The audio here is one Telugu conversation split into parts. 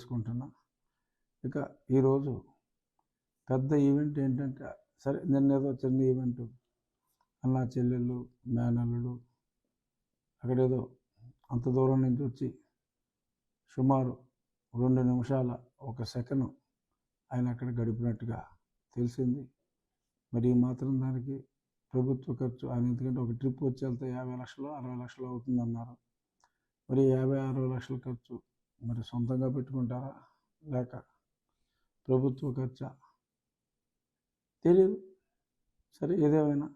తెలియజేసుకుంటున్నా. ఇక ఈరోజు పెద్ద ఈవెంట్ ఏంటంటే, సరే నిన్నేదో చిన్న ఈవెంటు, అన్నా చెల్లెళ్ళు మేనల్లుడు అక్కడేదో అంత దూరం నుంచి వచ్చి సుమారు 2 నిమిషాల 1 సెకను ఆయన అక్కడ గడిపినట్టుగా తెలిసింది. మరి ఈ మాత్రం దానికి ప్రభుత్వ ఖర్చు ఆయన, ఎందుకంటే ఒక ట్రిప్ వచ్చి వెళ్తే 50 లక్షలు 60 లక్షలు అవుతుందన్నారు. మరి 50-60 లక్షల ఖర్చు మరి సొంతంగా పెట్టుకుంటారా లేక ప్రభుత్వ ఖర్చా తెలియదు. సరే ఏదేమైనా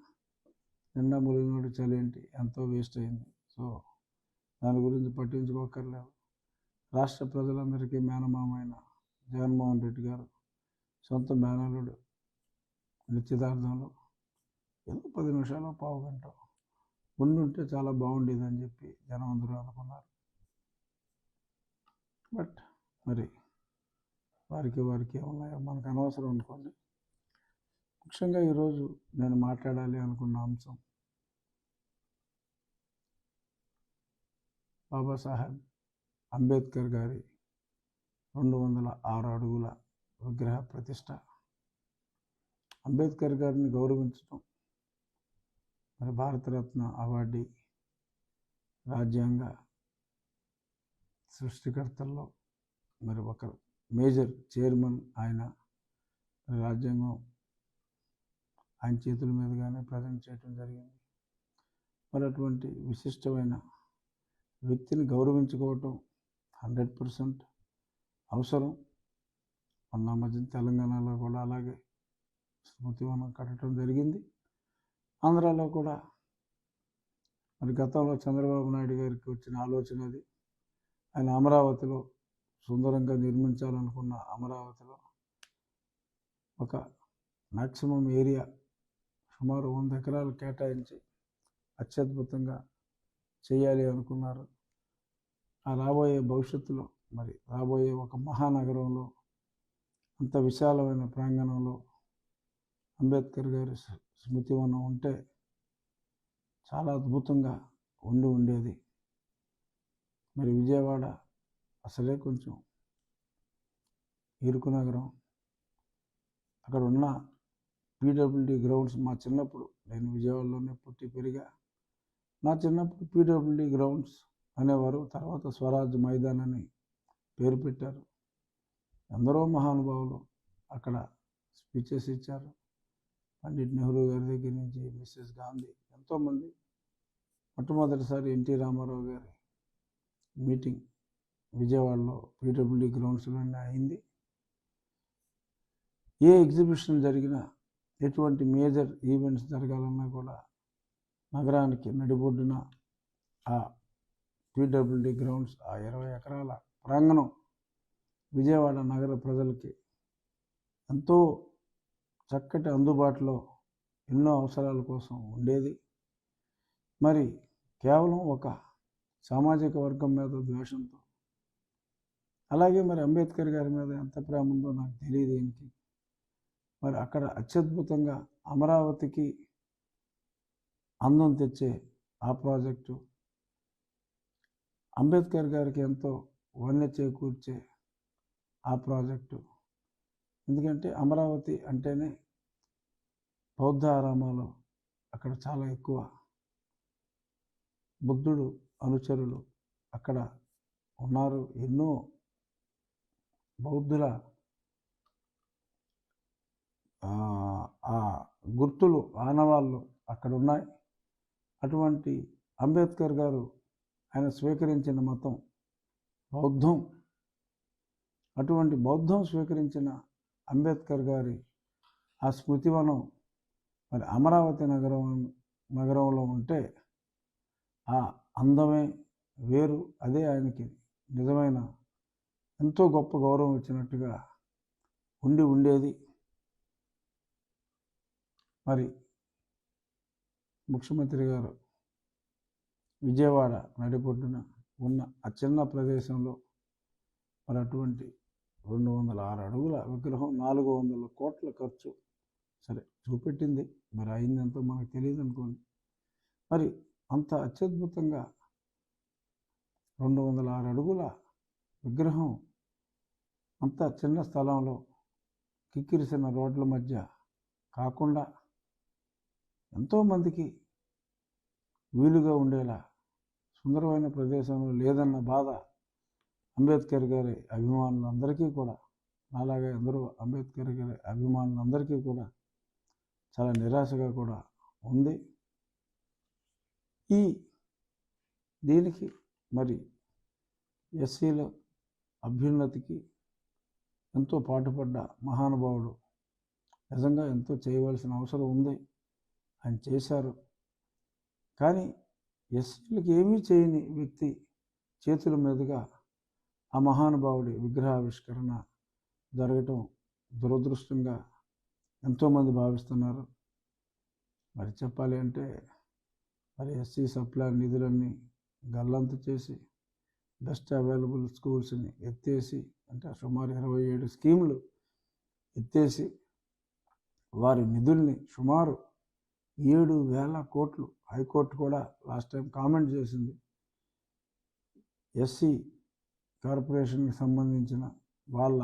నిన్న ములిగినోడి చలేంటి ఎంతో వేస్ట్ అయింది. సో దాని గురించి పట్టించుకోకర్లేదు. రాష్ట్ర ప్రజలందరికీ మేనమామైన జగన్మోహన్ రెడ్డి గారు సొంత మేనల్లుడు నిశ్చితార్థంలో ఏదో 10 నిమిషాలు పావు గంట ఉండుంటే చాలా బాగుండేదని చెప్పి జనం అందరూ అనుకున్నారు. బట్ మరి వారికి ఏమున్నాయో మనకు అనవసరం అనుకోండి. ముఖ్యంగా ఈరోజు నేను మాట్లాడాలి అనుకున్న అంశం బాబాసాహెబ్ అంబేద్కర్ గారి 206 అడుగుల విగ్రహ ప్రతిష్ట. అంబేద్కర్ గారిని గౌరవించడం, మరి భారతరత్న అవార్డీ, రాజ్యాంగ సృష్టికర్తల్లో మరి ఒక మేజర్ చైర్మన్ ఆయన. రాజ్యాంగం ఆయన చేతుల మీదుగానే ప్రజెంట్ చేయడం జరిగింది. మరి అటువంటి విశిష్టమైన వ్యక్తిని గౌరవించుకోవటం 100% అవసరం. మొన్న మధ్య తెలంగాణలో కూడా అలాగే స్మృతివనం కట్టడం జరిగింది. ఆంధ్రాలో కూడా మరి గతంలో చంద్రబాబు నాయుడు గారికి వచ్చిన ఆలోచన అది. ఆయన అమరావతిలో సుందరంగా నిర్మించాలనుకున్న అమరావతిలో ఒక మ్యాక్సిమం ఏరియా సుమారు 100 ఎకరాలు కేటాయించి అత్యద్భుతంగా చేయాలి అనుకున్నారు. ఆ రాబోయే భవిష్యత్తులో మరి రాబోయే ఒక మహానగరంలో అంత విశాలమైన ప్రాంగణంలో అంబేద్కర్ గారి స్మృతివనం ఉంటే చాలా అద్భుతంగా ఉండేది. మరి విజయవాడ అసలే కొంచెం ఇరుకు నగరం. అక్కడ ఉన్న పీడబ్ల్యూడీ గ్రౌండ్స్, మా చిన్నప్పుడు, నేను విజయవాడలోనే పుట్టి పెరిగా, నా చిన్నప్పుడు పీడబ్ల్యూడీ గ్రౌండ్స్ అనేవారు. తర్వాత స్వరాజ్ మైదాన్ అని పేరు పెట్టారు. ఎందరో మహానుభావులు అక్కడ స్పీచెస్ ఇచ్చారు. పండిట్ నెహ్రూ గారి దగ్గర నుంచి మిస్సెస్ గాంధీ, ఎంతోమంది. మొట్టమొదటిసారి ఎన్టీ రామారావు గారి మీటింగ్ విజయవాడలో పీడబ్ల్యూడీ గ్రౌండ్స్లోనే అయింది. ఏ ఎగ్జిబిషన్ జరిగినా, ఎటువంటి మేజర్ ఈవెంట్స్ జరగాలన్నా కూడా నగరానికి నడిబొడ్డున ఆ పీడబ్ల్యూడీ గ్రౌండ్స్, ఆ 20 ఎకరాల ప్రాంగణం విజయవాడ నగర ప్రజలకి ఎంతో చక్కటి అందుబాటులో ఎన్నో అవసరాల కోసం ఉండేది. మరి కేవలం ఒక సామాజిక వర్గం మీద ద్వేషంతో, అలాగే మరి అంబేద్కర్ గారి మీద ఎంత ప్రేమ ఉందో నాకు తెలియదు ఏంటి. మరి అక్కడ అత్యద్భుతంగా అమరావతికి అందం తెచ్చే ఆ ప్రాజెక్టు, అంబేద్కర్ గారికి ఎంతో వన్నె చేకూర్చే ఆ ప్రాజెక్టు. ఎందుకంటే అమరావతి అంటేనే బౌద్ధ ఆరామాలు అక్కడ చాలా ఎక్కువ, బుద్ధుడు అనుచరులు అక్కడ ఉన్నారు. ఎన్నో బౌద్ధుల ఆ గుర్తులు, ఆనవాళ్ళు అక్కడ ఉన్నాయి. అటువంటి అంబేద్కర్ గారు ఆయన స్వీకరించిన మతం బౌద్ధం. అటువంటి బౌద్ధం స్వీకరించిన అంబేద్కర్ గారి ఆ స్మృతివనం మరి అమరావతి నగరంలో ఉంటే ఆ అందమే వేరు. అదే ఆయనకి నిజమైన ఎంతో గొప్ప గౌరవం ఇచ్చినట్టుగా ఉండేది. మరి ముఖ్యమంత్రి గారు విజయవాడ నడిబొడ్డున ఉన్న ఆ చిన్న ప్రదేశంలో మరి అటువంటి 206 అడుగుల విగ్రహం, 400 కోట్ల ఖర్చు సరే చూపెట్టింది. మరి అయిందంతా మనకు తెలియదు అనుకోండి. మరి అంత అత్యద్భుతంగా 206 అడుగుల విగ్రహం అంత చిన్న స్థలంలో కిక్కిరిసిన రోడ్ల మధ్య కాకుండా ఎంతోమందికి వీలుగా ఉండేలా సుందరమైన ప్రదేశంలో లేదన్న బాధ అంబేద్కర్ గారి అభిమానులందరికీ కూడా, అలాగే అందరూ అంబేద్కర్ గారి అభిమానులందరికీ కూడా చాలా నిరాశగా కూడా ఉంది. దీనికి మరి ఎస్సీల అభ్యున్నతికి ఎంతో పాటుపడ్డ మహానుభావుడు, నిజంగా ఎంతో చేయవలసిన అవసరం ఉంది, ఆయన చేశారు. కానీ ఎస్సీలకు ఏమీ చేయని వ్యక్తి చేతుల మీదుగా ఆ మహానుభావుడి విగ్రహావిష్కరణ జరగటం దురదృష్టంగా ఎంతోమంది భావిస్తున్నారు. మరి చెప్పాలి అంటే మరి ఎస్సీ సప్లై నిధులన్నీ గల్లంతు చేసి బెస్ట్ అవైలబుల్ స్కూల్స్ని ఎత్తేసి, అంటే సుమారు 27 స్కీములు ఎత్తేసి వారి నిధుల్ని సుమారు 7,000 కోట్లు, హైకోర్టు కూడా లాస్ట్ టైం కామెంట్ చేసింది, ఎస్సీ కార్పొరేషన్కి సంబంధించిన వాళ్ళ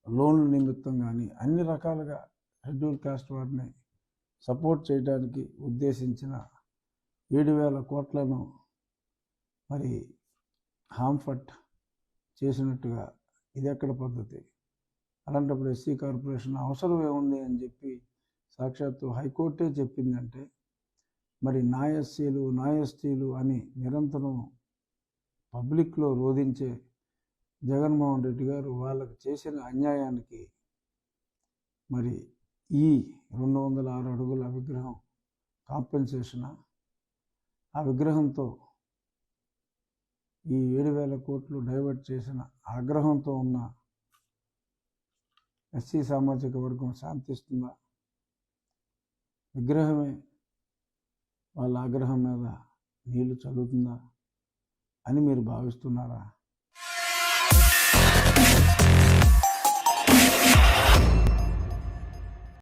లోన్ల నిమిత్తం కానీ అన్ని రకాలుగా షెడ్యూల్ కాస్ట్ వారిని సపోర్ట్ చేయడానికి ఉద్దేశించిన 7,000 కోట్లను మరి హాంఫర్ట్ చేసినట్టుగా ఇది ఎక్కడ పద్ధతి? అలాంటప్పుడు ఎస్సీ కార్పొరేషన్ అవసరం ఏముంది అని చెప్పి సాక్షాత్తు హైకోర్టే చెప్పిందంటే, మరి నా ఎస్సీలు నా ఎస్టీలు అని నిరంతరం పబ్లిక్లో రోధించే జగన్మోహన్ రెడ్డి గారు వాళ్ళకు చేసిన అన్యాయానికి మరి ఈ 206 అడుగుల విగ్రహం కాంపెన్సేషన్, ఆ విగ్రహంతో ఈ 7,000 కోట్లు డైవర్ట్ చేసిన ఆగ్రహంతో ఉన్న ఎస్సీ సామాజిక వర్గం శాంతిస్తుందా? విగ్రహమే వాళ్ళ ఆగ్రహం మీద నీళ్లు చల్లుతుందా అని మీరు భావిస్తున్నారా?